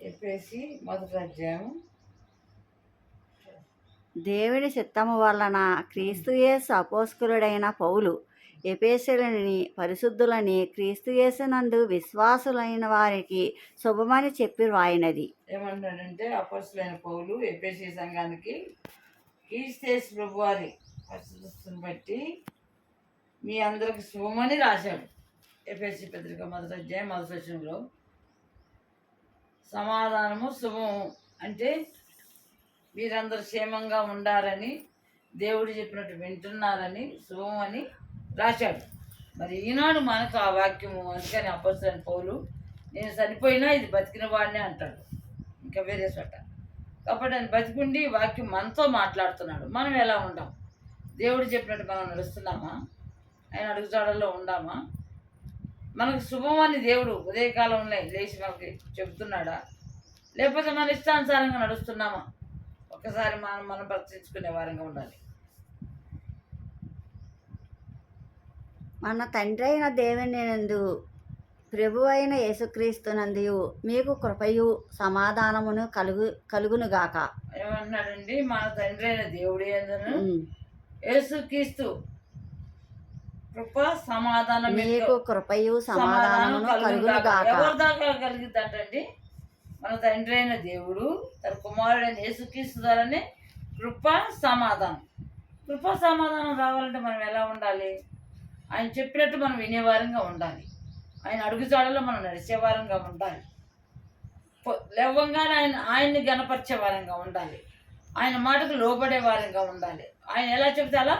ఎఫెసీ మొదటి అధ్యాయం. దేవుని చిత్తము వలన క్రీస్తు యేసు అపోస్తలుడైన పౌలు ఎఫెసీయులని పరిశుద్ధులని క్రీస్తు యేసునందు విశ్వాసులైన వారికి శుభమని చెప్పి వ్రాయినది. ఏమంటాడంటే అపోస్తలుడైన పౌలు ఎఫెసీ సంఘానికి క్రీస్తు ప్రభువారి పరిశుద్ధతను బట్టి మీ అందరికి శుభమని రాశాడు. ఎఫెసీ పత్రిక మొదటి అధ్యాయం మొదటి వచనంలో సమాధానము శుభము అంటే మీరందరూ క్షేమంగా ఉండారని, దేవుడు చెప్పినట్టు వింటున్నారని, శుభం అని రాశాడు. మరి ఈనాడు మనకు ఆ వాక్యము, అందుకని అపోస్తలుడైన పౌలు నేను చనిపోయినా ఇది బతికిన వాడినే అంటాడు, ఇంకా వేరే చోట. కాబట్టి ఆయన బతికుండి వాక్యం మనతో మాట్లాడుతున్నాడు. మనం ఎలా ఉండాం? దేవుడు చెప్పినట్టు మనం నడుస్తున్నామా? ఆయన అడుగుజాడల్లో ఉండామా? మనకు శుభం అని దేవుడు ఉదయకాలంలో లేచి మనకి చెబుతున్నాడా? లేకపోతే మన ఇష్టానుసారంగా నడుస్తున్నామా? ఒకసారి మనం ప్రశ్నించుకునే వారంగా ఉండాలి. మన తండ్రి అయిన దేవుని నందు ప్రభు అయిన యేసుక్రీస్తునందు మీకు కృపయు సమాధానమును కలుగునుగాక. ఏమంటున్నాడండి? మన తండ్రి అయిన దేవుడి యందును యేసుక్రీస్తు కృప సమాధానం మీకు కృపయు సమాధానమును కలుగునుగాక. ఎవరి దాకా కలిగిద్దంటండి? మన తండ్రి అయిన దేవుడు తన కుమారుడైన యేసుక్రీస్తు ద్వారానే కృప సమాధానం. కృప సమాధానం రావాలంటే మనం ఎలా ఉండాలి? ఆయన చెప్పినట్టు మనం వినేవారంగా ఉండాలి. ఆయన అడుగుజాడలో మనం నడిచేవారంగా ఉండాలి. లేవంగానే ఆయన్ని గణపరిచే వారంగా ఉండాలి. ఆయన మాటకు లోబడే వారంగా ఉండాలి. ఆయన ఎలా చెబితే అలా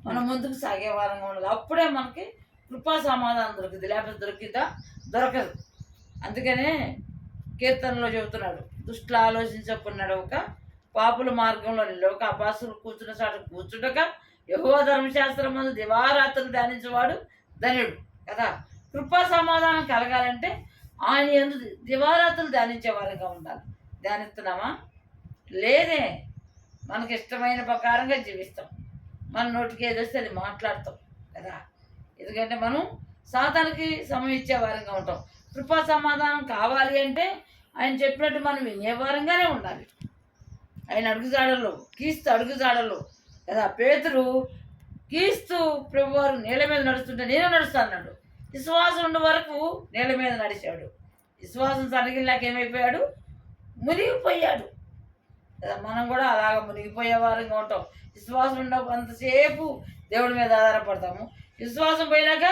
మనం ముందుకు సాగే వారంగా ఉండాలి. అప్పుడే మనకి కృపా సమాధానం దొరుకుతుంది. లేకపోతే దొరికిద్దా? దొరకదు. అందుకనే కీర్తనలో చెబుతున్నాడు, దుష్టులు ఆలోచించకున్నాడు ఒక పాపుల మార్గంలో నిలవక, అపాసులు కూర్చున్న చాటు కూర్చుండక, యెహోవా ధర్మశాస్త్రం ముందు దివారాత్రులు ధ్యానించేవాడు ధన్యుడు కదా. కృపా సమాధానం కలగాలంటే ఆయన యందు దివారాత్రులు ధ్యానించే వారిగా ఉండాలి. ధ్యానిస్తున్నామా? లేదే. మనకి ఇష్టమైన ప్రకారంగా జీవిస్తాం. మన నోటికి ఏది వస్తే అది మాట్లాడతాం కదా. ఎందుకంటే మనం సాతానికి సమయం ఇచ్చే వారంగా ఉంటాం. కృపా సమాధానం కావాలి అంటే ఆయన చెప్పినట్టు మనం వినేవారంగానే ఉండాలి. ఆయన అడుగుజాడల్లో, క్రీస్తు అడుగుజాడల్లో కదా. పేతురు క్రీస్తు ప్రభువారు నేల మీద నడుస్తుంటే నేను నడుస్తాను అన్నాడు. విశ్వాసం ఉండే వరకు నేల మీద నడిచాడు. విశ్వాసం సరిగిలాక ఏమైపోయాడు? మునిగిపోయాడు కదా. మనం కూడా అలాగ మునిగిపోయే వారంగా ఉంటాం. విశ్వాసం ఉన్నంతసేపు దేవుడి మీద ఆధారపడతాము. విశ్వాసం పోయినాక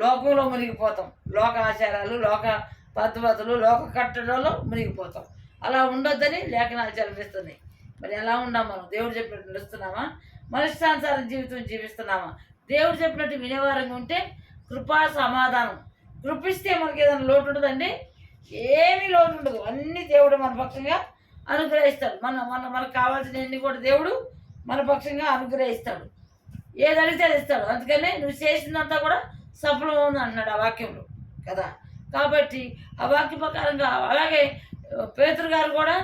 లోకంలో మునిగిపోతాం. లోక ఆచారాలు, లోక పద్ధతులు, లోక కట్టడంలో మునిగిపోతాం. అలా ఉండొద్దని లేఖనాలు చదివిస్తున్నాయి. మరి ఎలా ఉన్నాం మనం? దేవుడు చెప్పినట్టు నడుస్తున్నామా? మన ఇష్టానుసారం జీవితం జీవిస్తున్నామా? దేవుడు చెప్పినట్టు వినేవారంగా ఉంటే కృపా సమాధానం. కృపిస్తే మనకి ఏదైనా లోటు ఉండదండి? ఏమీ లోటు ఉండదు. అన్నీ దేవుడు మన పక్షంగా అనుగ్రహిస్తాడు. మనకు కావాల్సినవన్నీ కూడా దేవుడు మన పక్షంగా అనుగ్రహిస్తాడు. ఏది అడిగితే అది ఇస్తాడు. అందుకనే నువ్వు చేసిందంతా కూడా సఫలం ఉంది అన్నాడు ఆ వాక్యంలో కదా. కాబట్టి ఆ వాక్య ప్రకారంగా అలాగే పేతురు గారు కూడా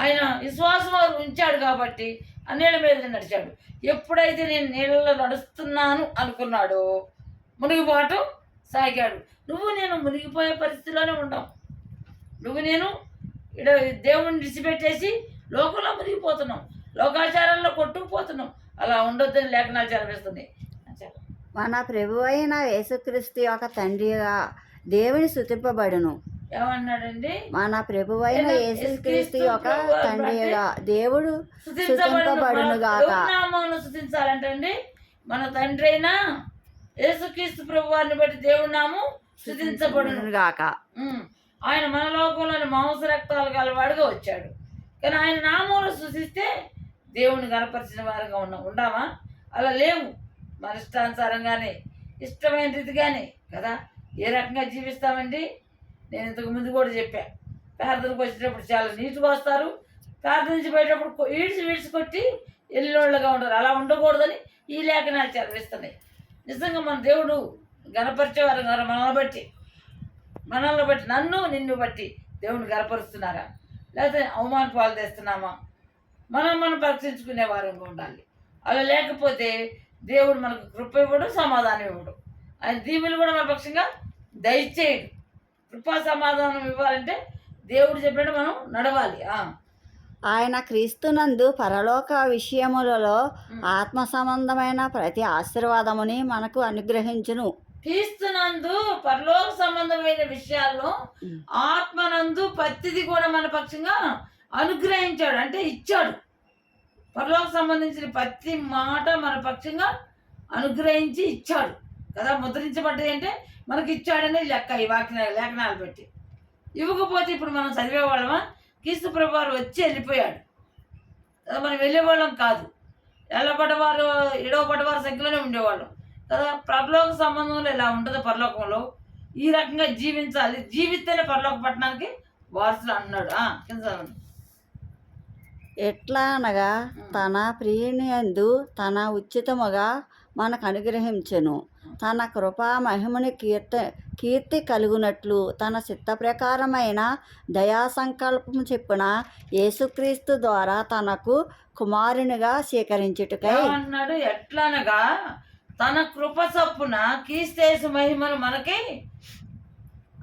ఆయన విశ్వాసం ఉంచాడు కాబట్టి ఆ నీళ్ళ మీద నడిచాడు. ఎప్పుడైతే నేను నీళ్ళలో నడుస్తున్నాను అనుకున్నాడో మునిగిపోవటం సాగాడు. నువ్వు నేను మునిగిపోయే పరిస్థితిలోనే ఉంటాం. నువ్వు నేను ఇక్కడ దేవుడిని విడిచిపెట్టేసి లోకంలో మునిగిపోతున్నాం, లోకాచారాల్లో కొట్టుకుపోతున్నాం. అలా ఉండొద్దని లేఖనాలు చదివిస్తుంది. మన ప్రభు అయిన యేసుక్రీస్తు యొక్క తండ్రిగా దేవుని స్తుతింపబడును. ఏమన్నాడండి? మన ప్రభు అయిన యేసుక్రీస్తు యొక్క తండ్రిగా దేవుడు స్తుతింపబడును గాక. నామమును స్తుతించాలంటండి. మన తండ్రి అయినా యేసుక్రీస్తు ప్రభు వారిని బట్టి దేవుడి నామం స్తుతించబడును గాక. ఆయన మన లోకంలోని మాంస రక్తాలు గలవాడుగా వచ్చాడు. కానీ ఆయన నామంలో స్తుతిస్తే దేవుని కనపరిచిన వారుగా ఉండామా? అలా లేవు. మన ఇష్టానుసారంగానే, ఇష్టమైన రీతిగానే కదా. ఏ రకంగా జీవిస్తామండి? నేను ఇంతకు ముందు కూడా చెప్పా, ప్రార్థనకు వచ్చేటప్పుడు చాలా నీట్గా వస్తారు, ప్రార్థన నుంచి పోయేటప్పుడు ఈడ్చి కొట్టి ఎల్లోళ్ళగా ఉంటారు. అలా ఉండకూడదని ఈ లేఖనాలు చదివిస్తున్నాయి. నిజంగా మన దేవుడు గణపరిచేవారు మనల్ని బట్టి నిన్ను బట్టి దేవుని గణపరుస్తున్నారా? లేకపోతే అవమాన పాలు తెస్తున్నామా? మనం పరీక్షించుకునే వారంగా ఉండాలి. అలా లేకపోతే దేవుడు మనకు కృప ఇవ్వడు, సమాధానం ఇవ్వడు. ఆయన దీవులు కూడా మన పక్షంగా దయచేయడు. కృపా సమాధానం ఇవ్వాలంటే దేవుడు చెప్పినట్టు మనం నడవాలి. ఆయన క్రీస్తునందు పరలోక విషయములలో ఆత్మ సంబంధమైన ప్రతి ఆశీర్వాదముని మనకు అనుగ్రహించును. క్రీస్తునందు పరలోక సంబంధమైన విషయాల్లో ఆత్మనందు ప్రతిది కూడా మన పక్షంగా అనుగ్రహించాడు, అంటే ఇచ్చాడు. పరలోక సంబంధించిన ప్రతి మాట మన పక్షంగా అనుగ్రహించి ఇచ్చాడు కదా. ముద్రించబడ్డాయి అంటే మనకి ఇచ్చాడని లెక్క ఈ లేఖనాలు పెట్టి. ఇవ్వకపోతే ఇప్పుడు మనం చదివేవాళ్ళమా? క్రీస్తు ప్రభువారు వచ్చి వెళ్ళిపోయాడు కదా, మనం వెళ్ళేవాళ్ళం కాదు. ఎల్లబడ్డవారు ఎడవబడ్డవారు సంఖ్యలోనే ఉండేవాళ్ళం కదా. పరలోక సంబంధంలో ఇలా ఉంటుంది. పరలోకంలో ఈ రకంగా జీవించాలి, జీవితేనే పరలోక పట్టణానికి వారసులు అన్నాడు. కింద ఎట్లా అనగా తన ప్రియునియందు తన ఉచితముగా మనకు అనుగ్రహించెను. తన కృపా మహిమని కీర్తి కలుగునట్లు తన చిత్త ప్రకారమైన దయా సంకల్పము చెప్పున యేసుక్రీస్తు ద్వారా తనకు కుమారునిగా స్వీకరించుటకై అన్నాడు. ఎట్లనగా తన కృప చొప్పున క్రీస్తు మహిమను మనకి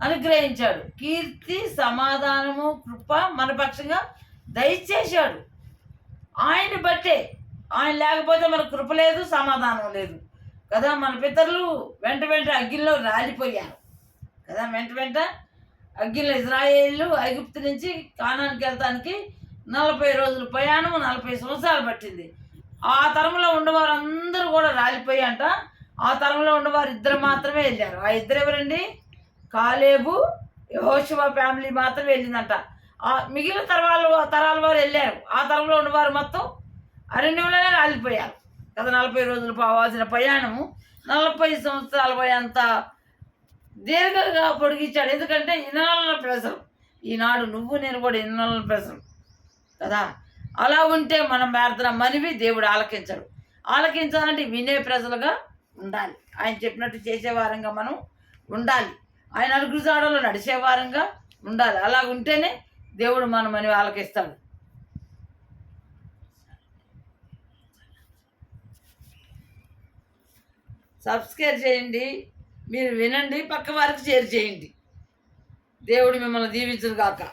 అనుగ్రహించాడు. కీర్తి, సమాధానము, కృప మన పక్షంగా దయచేశాడు. ఆయన బట్టే. ఆయన లేకపోతే మనకు కృప లేదు, సమాధానం లేదు కదా. మన పితరులు వెంట అగ్గిలో రాలిపోయారు కదా. వెంట అగ్గిలో ఇజ్రాయేలు ఐగుప్తు నుంచి కానానికి వెళ్తానికి 40 రోజులు ప్రయాణం, 40 సంవత్సరాలు పట్టింది. ఆ తరంలో ఉన్నవారు అందరూ కూడా రాలిపోయి అంట. ఆ తరంలో ఉన్నవారు 2 మాత్రమే వెళ్ళారు. ఆ 2 ఎవరండి? కాలేబు, యెహోషువ ఫ్యామిలీ మాత్రమే వెళ్ళిందంట. మిగిలిన తరాల వారు వెళ్ళారు. ఆ తరంలో ఉన్నవారు మొత్తం అరణ్యంలోనే రాలిపోయారు కదా. 40 రోజులు పోవాల్సిన ప్రయాణము 40 సంవత్సరాలు పోయేంత దీర్ఘంగా పొడిగించాడు. ఎందుకంటే ఇన్నాళ్ళ ప్రజలు, ఈనాడు నువ్వు నేను కూడా ఇన్నాళ్ళ ప్రజలు కదా. అలా ఉంటే మనం ప్రార్థన మనవి దేవుడు ఆలకించడు. ఆలకించాలంటే వినే ప్రజలుగా ఉండాలి. ఆయన చెప్పినట్టు చేసేవారంగా మనం ఉండాలి. ఆయన అడుగుజాడలో నడిచేవారంగా ఉండాలి. అలా ఉంటేనే దేవుడు మన మనవి ఆలకిస్తాడు. సబ్స్క్రైబ్ చేయండి, మీరు వినండి, పక్క వారికి షేర్ చేయండి. దేవుడు మిమ్మల్ని దీవించును గాక.